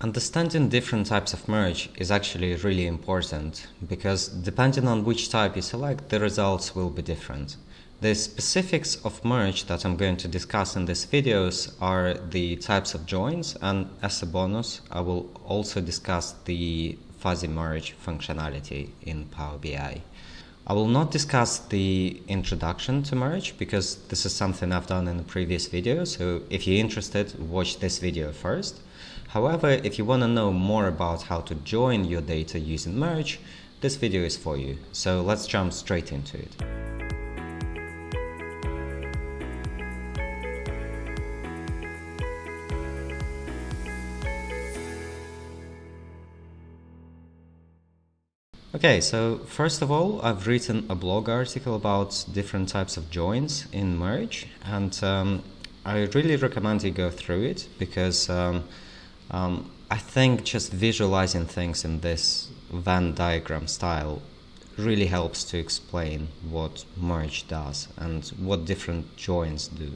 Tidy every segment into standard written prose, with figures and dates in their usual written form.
Understanding different types of merge is actually really important because depending on which type you select, the results will be different. The specifics of merge that I'm going to discuss in these videos are the types of joins, and as a bonus, I will also discuss the fuzzy merge functionality in Power BI. I will not discuss the introduction to merge because this is something I've done in a previous video, so if you're interested, watch this video first. However, if you want to know more about how to join your data using merge, this video is for you. So let's jump straight into it. Okay, so first of all, I've written a blog article about different types of joins in merge, and I really recommend you go through it because I think just visualizing things in this Venn diagram style really helps to explain what merge does and what different joins do.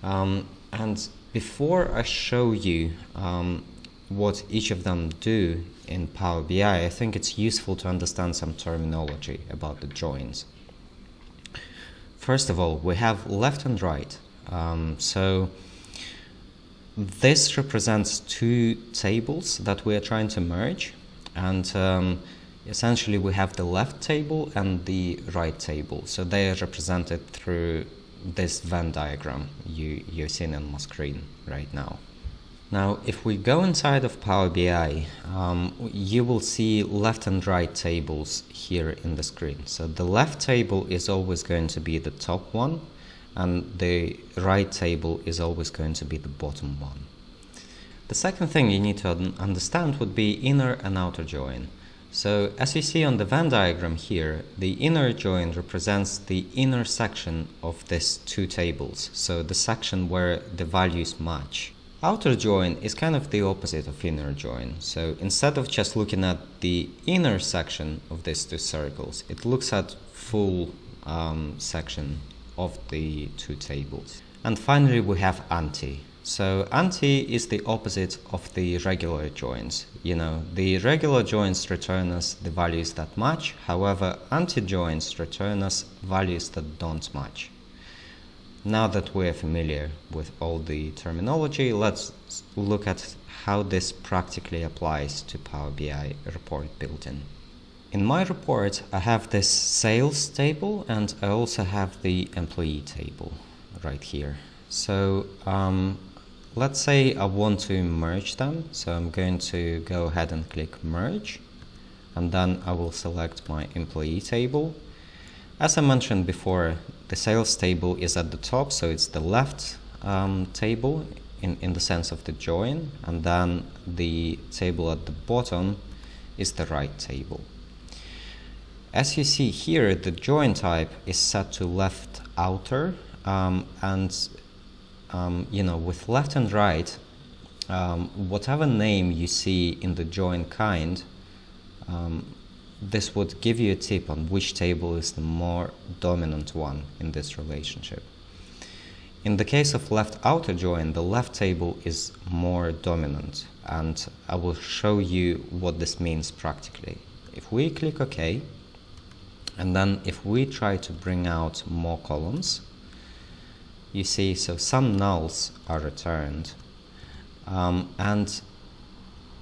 And before I show you what each of them do in Power BI, I think it's useful to understand some terminology about the joins. First of all, we have left and right. So this represents two tables that we are trying to merge, and essentially we have the left table and the right table. So they are represented through this Venn diagram you're seeing on my screen right now. Now, if we go inside of Power BI, you will see left and right tables here in the screen. So the left table is always going to be the top one, and the right table is always going to be the bottom one. The second thing you need to understand would be inner and outer join. So as you see on the Venn diagram here, the inner join represents the inner section of these two tables, so the section where the values match. Outer join is kind of the opposite of inner join. So instead of just looking at the inner section of these two circles, it looks at full section of the two tables. And finally we have anti. So anti is the opposite of the regular joins. The regular joins return us the values that match, however anti-joins return us values that don't match. Now that we're familiar with all the terminology, let's look at how this practically applies to Power BI report building. In my report, I have this sales table and I also have the employee table right here. So let's say I want to merge them. So I'm going to go ahead and click merge, and then I will select my employee table. As I mentioned before, the sales table is at the top, so it's the left table in the sense of the join, and then the table at the bottom is the right table. As you see here, the join type is set to left outer, with left and right, whatever name you see in the join kind, this would give you a tip on which table is the more dominant one in this relationship. In the case of left outer join, the left table is more dominant, and I will show you what this means practically. If we click OK, and then if we try to bring out more columns, you see, so some nulls are returned, and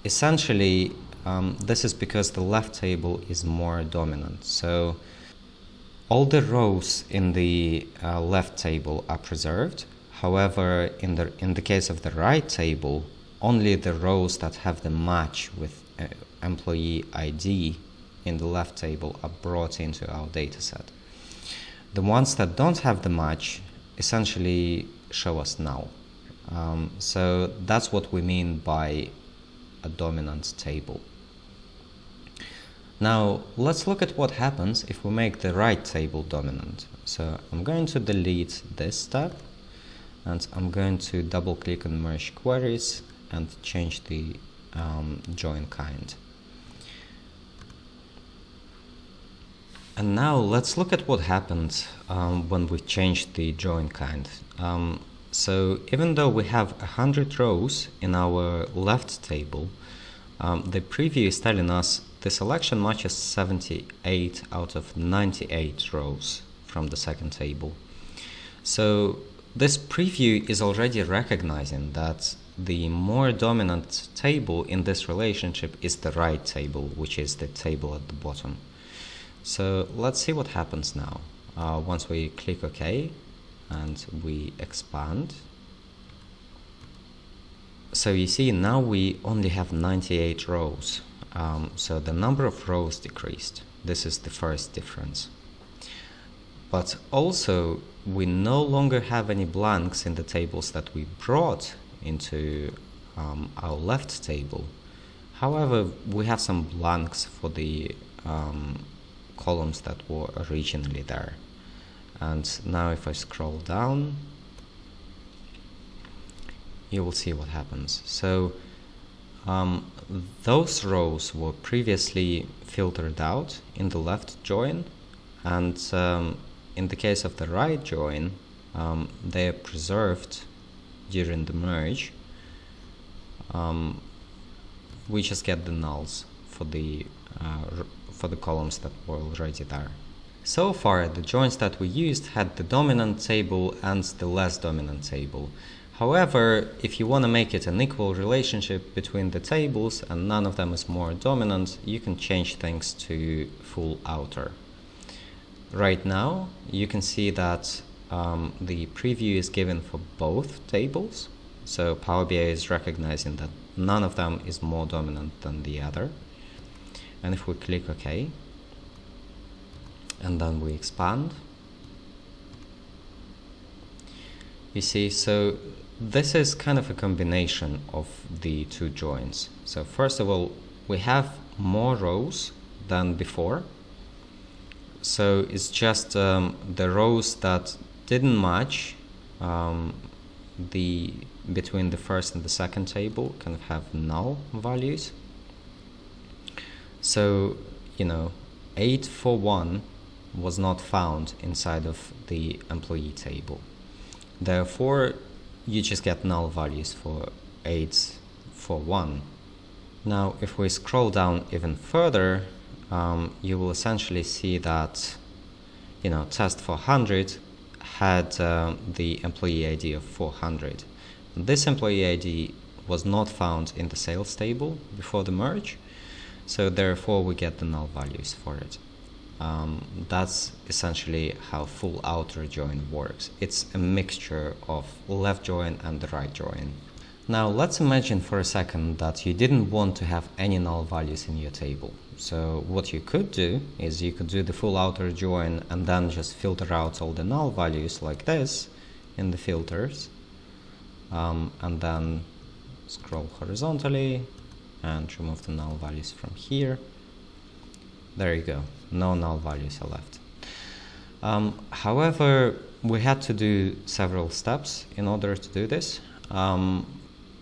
essentially this is because the left table is more dominant. So all the rows in the left table are preserved. However, in the case of the right table, only the rows that have the match with employee ID in the left table are brought into our dataset. The ones that don't have the match essentially show us null. So that's what we mean by a dominant table. Now let's look at what happens if we make the right table dominant. So I'm going to delete this step, and I'm going to double click on merge queries and change the join kind. And now let's look at what happened when we changed the join kind. So even though we have 100 rows in our left table, the preview is telling us the selection matches 78 out of 98 rows from the second table. So this preview is already recognizing that the more dominant table in this relationship is the right table, which is the table at the bottom. So let's see what happens now. Once we click OK and we expand. So you see now we only have 98 rows. So the number of rows decreased. This is the first difference. But also we no longer have any blanks in the tables that we brought into our left table. However, we have some blanks for the columns that were originally there. And now if I scroll down, you will see what happens. So those rows were previously filtered out in the left join, and in the case of the right join, they are preserved during the merge. We just get the nulls for the columns that were already there. So far, the joins that we used had the dominant table and the less dominant table. However, if you want to make it an equal relationship between the tables and none of them is more dominant, you can change things to full outer. Right now, you can see that the preview is given for both tables. So Power BI is recognizing that none of them is more dominant than the other. And if we click OK, and then we expand, you see, so this is kind of a combination of the two joins. So first of all, we have more rows than before. So it's just the rows that didn't match between the first and the second table kind of have null values. So, 841 was not found inside of the employee table. Therefore, you just get null values for 841. Now, if we scroll down even further, you will essentially see that, test 400 had the employee ID of 400. This employee ID was not found in the sales table before the merge, so therefore we get the null values for it. That's essentially how full outer join works. It's a mixture of left join and the right join. Now let's imagine for a second that you didn't want to have any null values in your table. So what you could do is you could do the full outer join and then just filter out all the null values like this in the filters, and then scroll horizontally and remove the null values from here. There you go, no null values are left. However, we had to do several steps in order to do this.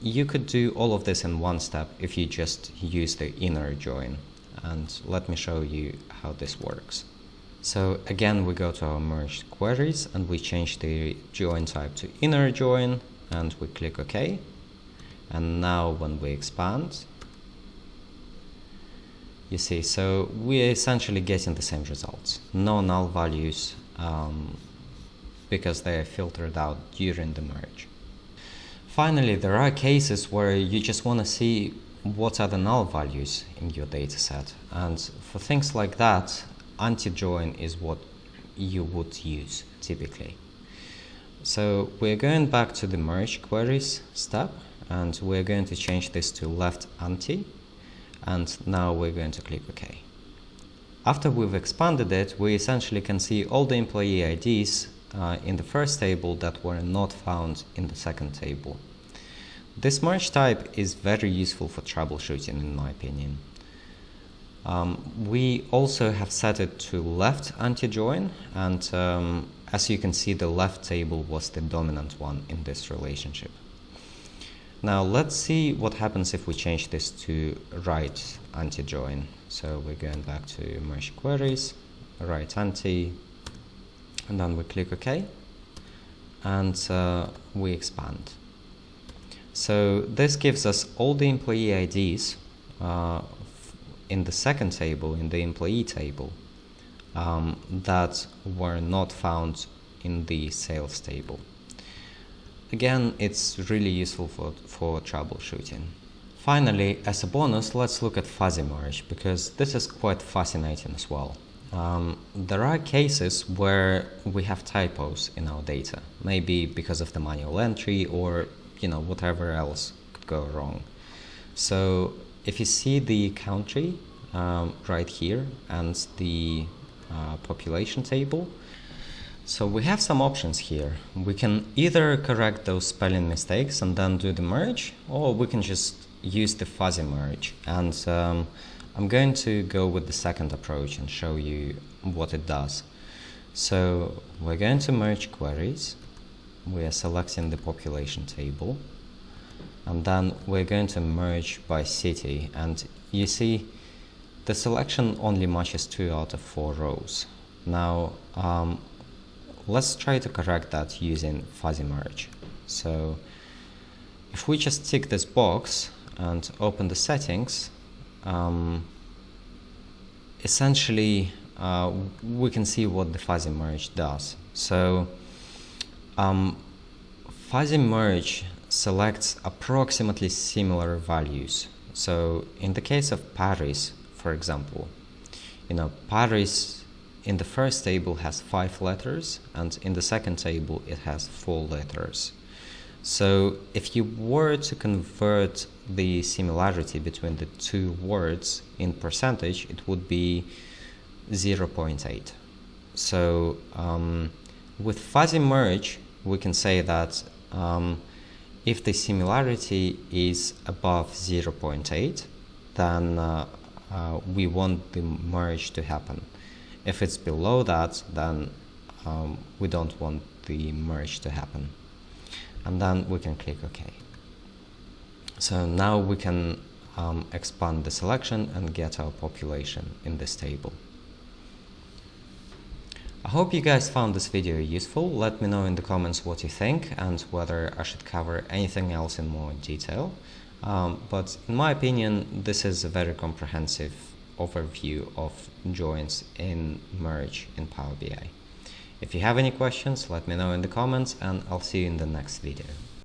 You could do all of this in one step if you just use the inner join, and let me show you how this works. So again, we go to our merged queries and we change the join type to inner join and we click OK. And now when we expand, you see, so we're essentially getting the same results. No null values because they are filtered out during the merge. Finally, there are cases where you just want to see what are the null values in your dataset. And for things like that, anti-join is what you would use typically. So we're going back to the merge queries step, and we're going to change this to left anti. And now we're going to click OK. After we've expanded it, we essentially can see all the employee IDs in the first table that were not found in the second table. This merge type is very useful for troubleshooting, in my opinion. We also have set it to left anti-join, and as you can see, the left table was the dominant one in this relationship. Now let's see what happens if we change this to right anti-join. So we're going back to merge queries, right anti, and then we click OK. and we expand. So this gives us all the employee IDs in the second table, in the employee table, that were not found in the sales table. Again, it's really useful for troubleshooting. Finally, as a bonus, let's look at fuzzy merge, because this is quite fascinating as well. There are cases where we have typos in our data, maybe because of the manual entry or whatever else could go wrong. So if you see the country right here and the population table, so we have some options here. We can either correct those spelling mistakes and then do the merge, or we can just use the fuzzy merge. And I'm going to go with the second approach and show you what it does. So we're going to merge queries. We are selecting the population table, and then we're going to merge by city. And you see the selection only matches 2 out of 4 rows. Now let's try to correct that using fuzzy merge. So if we just tick this box and open the settings, essentially we can see what the fuzzy merge does. So fuzzy merge selects approximately similar values. So in the case of Paris, for example, Paris in the first table has 5 letters, and in the second table it has 4 letters. So if you were to convert the similarity between the 2 words in percentage, it would be 0.8. So with fuzzy merge, we can say that if the similarity is above 0.8, then we want the merge to happen. If it's below that, then we don't want the merge to happen. And then we can click OK. So now we can expand the selection and get our population in this table. I hope you guys found this video useful. Let me know in the comments what you think and whether I should cover anything else in more detail. But in my opinion, this is a very comprehensive overview of joins in merge in Power BI. If you have any questions, let me know in the comments, and I'll see you in the next video.